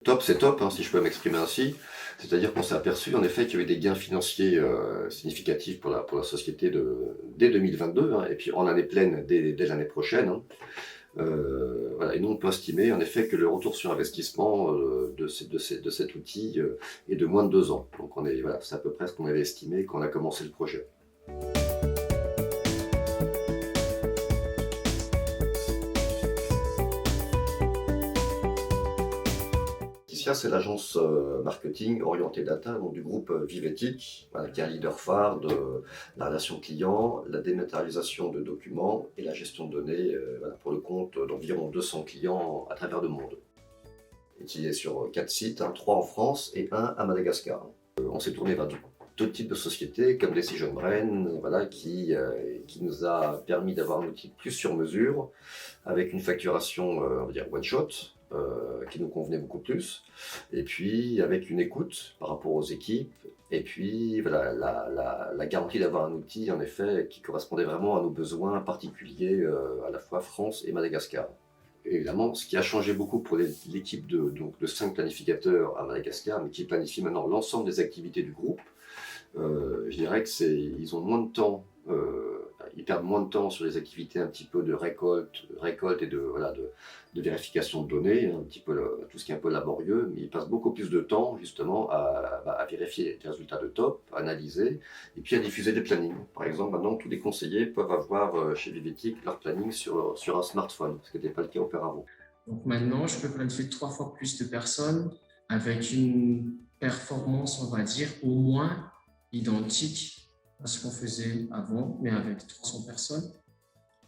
Top, c'est top, hein, si je peux m'exprimer ainsi. C'est-à-dire qu'on s'est aperçu en effet qu'il y avait des gains financiers significatifs pour la société dès 2022, hein, et puis en année pleine dès l'année prochaine, hein. Voilà. Et nous, on peut estimer en effet que le retour sur investissement de cet outil est de moins de 2 ans. Donc voilà, c'est à peu près ce qu'on avait estimé quand on a commencé le projet. Laetitia, c'est l'agence marketing orientée data donc du groupe Vivetic, voilà, qui est un leader phare de la relation client, la dématérialisation de documents et la gestion de données voilà, pour le compte d'environ 200 clients à travers le monde. Il est sur 4 sites, hein, 3 en France et un à Madagascar. On s'est tourné vers deux types de sociétés comme Decision Brain, voilà, qui nous a permis d'avoir un outil plus sur mesure, avec une facturation, on va dire one shot, qui nous convenait beaucoup plus, et puis avec une écoute par rapport aux équipes, et puis voilà, la garantie d'avoir un outil en effet qui correspondait vraiment à nos besoins particuliers à la fois France et Madagascar. Et évidemment, ce qui a changé beaucoup pour l'équipe de 5 planificateurs à Madagascar, mais qui planifie maintenant l'ensemble des activités du groupe, je dirais ils ont moins de temps, ils perdent moins de temps sur les activités un petit peu de récolte et voilà, de vérification de données, un petit peu tout ce qui est un peu laborieux, mais ils passent beaucoup plus de temps justement à vérifier les résultats de top, à analyser, et puis à diffuser des plannings. Par exemple, maintenant, tous les conseillers peuvent avoir chez Vivetic leur planning sur un smartphone, ce qui n'était pas le cas auparavant. Donc maintenant, je peux planifier 3 fois plus de personnes avec une performance, on va dire, au moins identique à ce qu'on faisait avant, mais avec 300 personnes.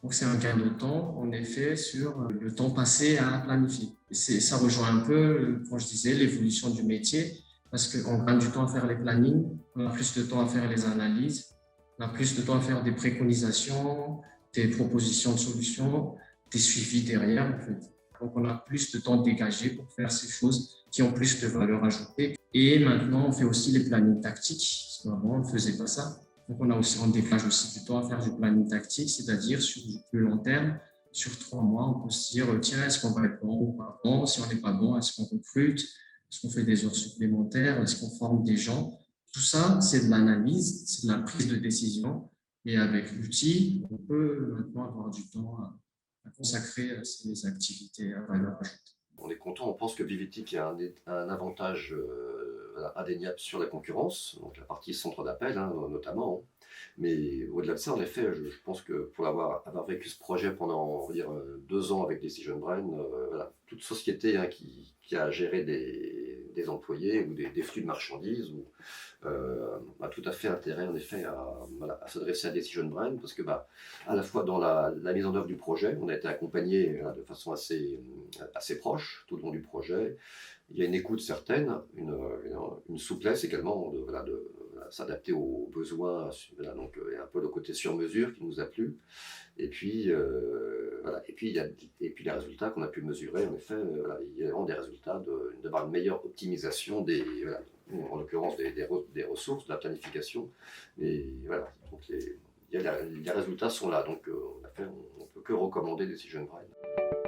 Donc c'est un gain de temps, en effet, sur le temps passé à planifier. Ça rejoint un peu, quand je disais, l'évolution du métier, parce qu'on gagne du temps à faire les plannings, on a plus de temps à faire les analyses, on a plus de temps à faire des préconisations, des propositions de solutions, des suivis derrière, en fait. Donc on a plus de temps dégagé pour faire ces choses qui ont plus de valeur ajoutée. Et maintenant, on fait aussi les plannings tactiques, parce qu'avant, on ne faisait pas ça. Donc on dégage aussi du temps à faire du planning tactique, c'est-à-dire sur du plus long terme, sur 3 mois, on peut se dire, tiens, est-ce qu'on va être bon ou pas bon? Si on n'est pas bon, est-ce qu'on recrute? Est-ce qu'on fait des heures supplémentaires? Est-ce qu'on forme des gens? Tout ça, c'est de l'analyse, c'est de la prise de décision. Et avec l'outil, on peut maintenant avoir du temps à consacrer à ces activités à valeur ajoutée. On est content, on pense que Vivetic a un avantage voilà, indéniable sur la concurrence, donc la partie centre d'appel notamment, hein. Mais au-delà de ça, en effet, je pense que pour avoir vécu ce projet pendant, on va dire, 2 ans avec Decision Brain, voilà, toute société qui a géré des employés ou des flux de marchandises a tout à fait intérêt en effet voilà, à s'adresser à Decision Brain parce que à la fois dans la mise en œuvre du projet, on a été accompagné voilà, de façon assez proche tout le long du projet. Il y a une écoute certaine, une souplesse également voilà, s'adapter aux besoins. Voilà, donc il y a un peu le côté sur mesure qui nous a plu. Et puis, voilà. Et puis les résultats qu'on a pu mesurer, en effet, voilà, il y a vraiment des résultats d'avoir une meilleure optimisation voilà, en l'occurrence des ressources, de la planification. Et voilà, donc les résultats sont là. Donc en effet, on ne peut que recommander Decision Brain.